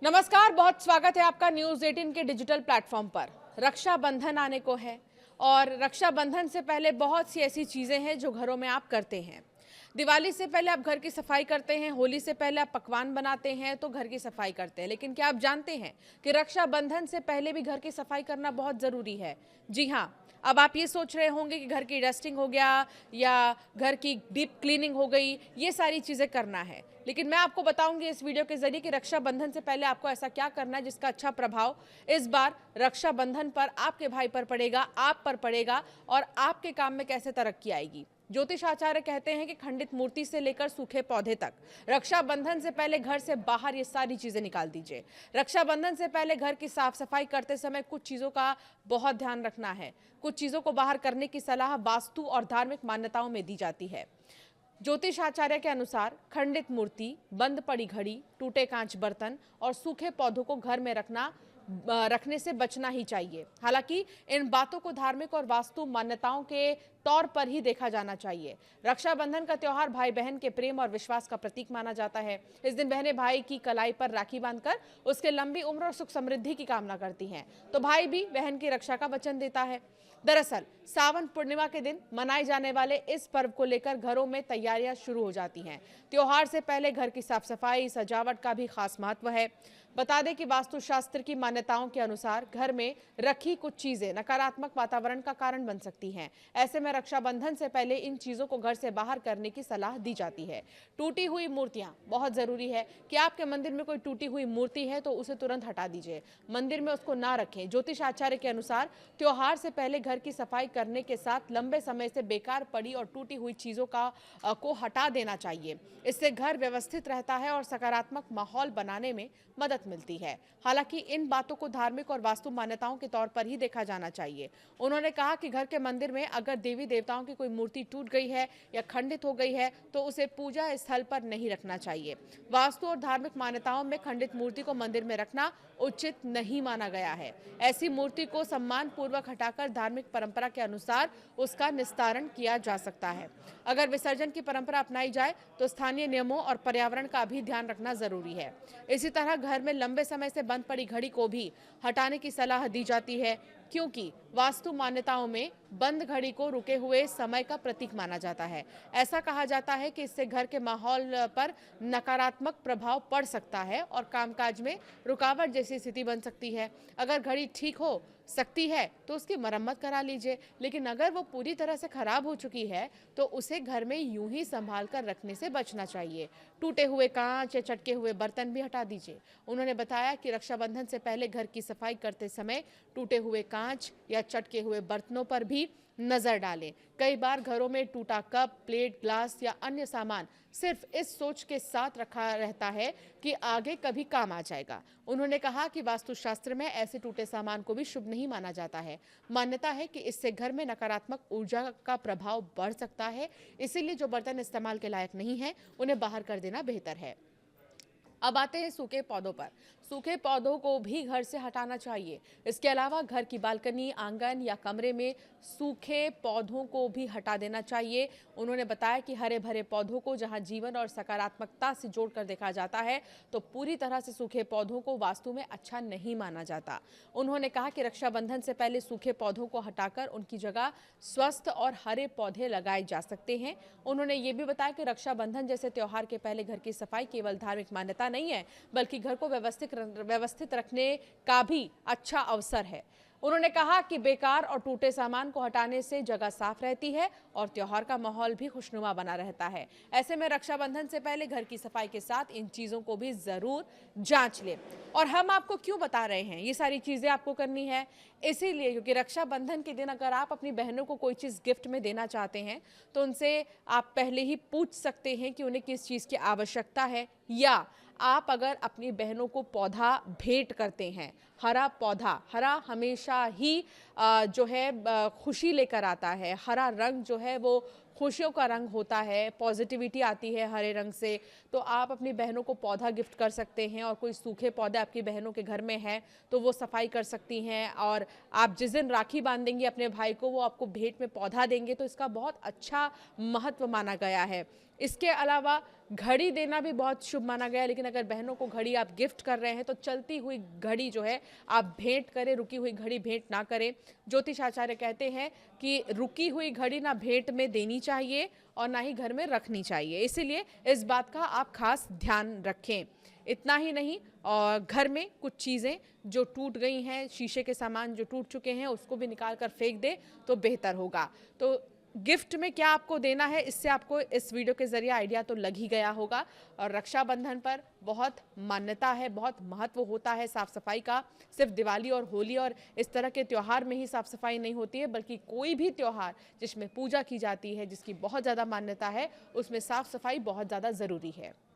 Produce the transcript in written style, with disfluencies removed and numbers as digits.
नमस्कार, बहुत स्वागत है आपका न्यूज़ 18 के डिजिटल प्लेटफॉर्म पर। रक्षाबंधन आने को है और रक्षाबंधन से पहले बहुत सी ऐसी चीज़ें हैं जो घरों में आप करते हैं। दिवाली से पहले आप घर की सफाई करते हैं, होली से पहले आप पकवान बनाते हैं तो घर की सफाई करते हैं। लेकिन क्या आप जानते हैं कि रक्षाबंधन से पहले भी घर की सफाई करना बहुत ज़रूरी है? जी हाँ, अब आप ये सोच रहे होंगे कि घर की डस्टिंग हो गया या घर की डीप क्लीनिंग हो गई, ये सारी चीज़ें करना है। लेकिन मैं आपको बताऊंगी इस वीडियो के जरिए कि रक्षाबंधन से पहले आपको ऐसा क्या करना है जिसका अच्छा प्रभाव इस बार रक्षाबंधन पर आपके भाई पर पड़ेगा, आप पर पड़ेगा और आपके काम में कैसे तरक्की आएगी। ज्योतिष आचार्य कहते हैं कि खंडित मूर्ति से लेकर सूखे पौधे तक रक्षाबंधन से पहले घर से बाहर ये सारी चीजें निकाल दीजिए। रक्षाबंधन से पहले घर की साफ सफाई करते समय कुछ चीजों का बहुत ध्यान रखना है। कुछ चीजों को बाहर करने की सलाह वास्तु और धार्मिक मान्यताओं में दी जाती है। ज्योतिष आचार्य के अनुसार खंडित मूर्ति, बंद पड़ी घड़ी, टूटे कांच बर्तन और सूखे पौधों को घर में रखने से बचना ही चाहिए। हालांकि इन बातों को धार्मिक और वास्तु मान्यताओं के तौर पर ही देखा जाना चाहिए। रक्षाबंधन का त्योहार भाई बहन के प्रेम और विश्वास का प्रतीक माना जाता है। इस दिन बहनें भाई की कलाई पर राखी बांधकर उसके लंबी उम्र और सुख समृद्धि की कामना करती हैं, तो भाई भी बहन की रक्षा का वचन देता है। दरअसल सावन पूर्णिमा के दिन मनाए जाने वाले इस पर्व को लेकर घरों में तैयारियां शुरू हो जाती हैं। त्योहार से पहले घर की साफ सफाई, सजावट का भी खास महत्व है। बता दें कि वास्तुशास्त्र की मान्यताओं के अनुसार घर में रखी कुछ चीजें नकारात्मक वातावरण का कारण बन सकती हैं। ऐसे में रक्षाबंधन से पहले इन चीजों को घर से बाहर करने की सलाह दी जाती है। टूटी हुई मूर्तियां, बहुत जरूरी है कि आपके मंदिर में कोई टूटी हुई मूर्ति है तो उसे तुरंत हटा दीजिए, मंदिर में उसको ना रखें। ज्योतिष आचार्य के अनुसार त्योहार से पहले घर की सफाई करने के साथ लंबे समय से बेकार पड़ी और टूटी हुई चीजों को हटा देना चाहिए। इससे घर व्यवस्थित रहता है और सकारात्मक माहौल बनाने में मदद मिलती है। हालांकि इन बातों को धार्मिक और वास्तु मान्यताओं के तौर पर ही देखा जाना चाहिए। उन्होंने कहा कि घर के मंदिर में अगर देवी देवताओं की कोई मूर्ति टूट गई है या खंडित हो गई है तो उसे पूजा स्थल पर नहीं रखना चाहिए। वास्तु और धार्मिक मान्यताओं में खंडित मूर्ति को मंदिर में रखना उचित नहीं माना गया है। ऐसी मूर्ति को सम्मान पूर्वक हटाकर धार्मिक परंपरा के अनुसार उसका निस्तारण किया जा सकता है। अगर विसर्जन की परंपरा अपनाई जाए तो स्थानीय नियमों और पर्यावरण का भी ध्यान रखना जरूरी है। इसी तरह घर में लंबे समय से बंद पड़ी घड़ी को भी हटाने की सलाह दी जाती है, क्योंकि वास्तु मान्यताओं में बंद घड़ी को रुके हुए समय का प्रतीक माना जाता है। ऐसा कहा जाता है कि इससे घर के माहौल पर नकारात्मक प्रभाव पड़ सकता है और कामकाज में रुकावट जैसी स्थिति बन सकती है। अगर घड़ी ठीक हो सकती है तो उसकी मरम्मत करा लीजिए, लेकिन अगर वो पूरी तरह से खराब हो चुकी है तो उसे घर में यूं ही संभाल कर रखने से बचना चाहिए। टूटे हुए कांच या चटके हुए बर्तन भी हटा दीजिए। उन्होंने बताया कि रक्षाबंधन से पहले घर की सफाई करते समय टूटे हुए कांच या चटके हुए बर्तनों पर भी नजर डालें। कई बार घरों में टूटा कप, प्लेट, ग्लास या अन्य सामान सिर्फ इस सोच के साथ रखा रहता है कि आगे कभी काम आ जाएगा। उन्होंने कहा कि वास्तुशास्त्र में ऐसे टूटे सामान को भी शुभ नहीं माना जाता है। मान्यता है कि इससे घर में नकारात्मक ऊर्जा का प्रभाव बढ़ सकता है, इसीलिए जो बर्तन इस्तेमाल के लायक नहीं है उन्हें बाहर कर देना बेहतर है। अब आते हैं सूखे पौधों पर। सूखे पौधों को भी घर से हटाना चाहिए। इसके अलावा घर की बालकनी, आंगन या कमरे में सूखे पौधों को भी हटा देना चाहिए। उन्होंने बताया कि हरे भरे पौधों को जहां जीवन और सकारात्मकता से जोड़कर देखा जाता है तो पूरी तरह से सूखे पौधों को वास्तु में अच्छा नहीं माना जाता। उन्होंने कहा कि रक्षाबंधन से पहले सूखे पौधों को हटाकर उनकी जगह स्वस्थ और हरे पौधे लगाए जा सकते हैं। उन्होंने ये भी बताया कि रक्षाबंधन जैसे त्योहार के पहले घर की सफाई केवल धार्मिक मान्यता नहीं है, बल्कि घर को व्यवस्थित रखने का भी अच्छा अवसर है। उन्होंने कहा कि बेकार और टूटे सामान को हटाने से जगह साफ रहती है और त्योहार का माहौल भी खुशनुमा बना रहता है। ऐसे में रक्षाबंधन से पहले घर की सफाई के साथ इन चीजों को भी जरूर जांच लें। और हम आपको क्यों बता रहे हैं ये सारी चीजें आपको करनी है? इसीलिए क्योंकि रक्षाबंधन के दिन अगर आप अपनी बहनों को कोई चीज गिफ्ट में देना चाहते हैं तो उनसे आप पहले ही पूछ सकते हैं कि उन्हें किस चीज की आवश्यकता है, या आप अगर अपनी बहनों को पौधा भेंट करते हैं, हरा पौधा, हरा हमेशा ही जो है खुशी लेकर आता है। हरा रंग जो है वो खुशियों का रंग होता है, पॉजिटिविटी आती है हरे रंग से। तो आप अपनी बहनों को पौधा गिफ्ट कर सकते हैं और कोई सूखे पौधे आपकी बहनों के घर में है तो वो सफाई कर सकती हैं। और आप जिस दिन राखी बांधेंगी अपने भाई को, वो आपको भेंट में पौधा देंगे तो इसका बहुत अच्छा महत्व माना गया है। इसके अलावा घड़ी देना भी बहुत शुभ माना गया है, लेकिन अगर बहनों को घड़ी आप गिफ्ट कर रहे हैं तो चलती हुई घड़ी जो है आप भेंट करें, रुकी हुई घड़ी भेंट ना करें। ज्योतिष आचार्य कहते हैं कि रुकी हुई घड़ी ना भेंट में देनी चाहिए और ना ही घर में रखनी चाहिए, इसीलिए इस बात का आप खास ध्यान रखें। इतना ही नहीं, और घर में कुछ चीज़ें जो टूट गई हैं, शीशे के सामान जो टूट चुके हैं, उसको भी निकाल कर फेंक दे तो बेहतर होगा। तो गिफ्ट में क्या आपको देना है, इससे आपको इस वीडियो के जरिए आइडिया तो लग ही गया होगा। और रक्षाबंधन पर बहुत मान्यता है, बहुत महत्व होता है साफ सफाई का। सिर्फ दिवाली और होली और इस तरह के त्यौहार में ही साफ सफाई नहीं होती है, बल्कि कोई भी त्यौहार जिसमें पूजा की जाती है, जिसकी बहुत ज़्यादा मान्यता है, उसमें साफ सफाई बहुत ज़्यादा ज़रूरी है।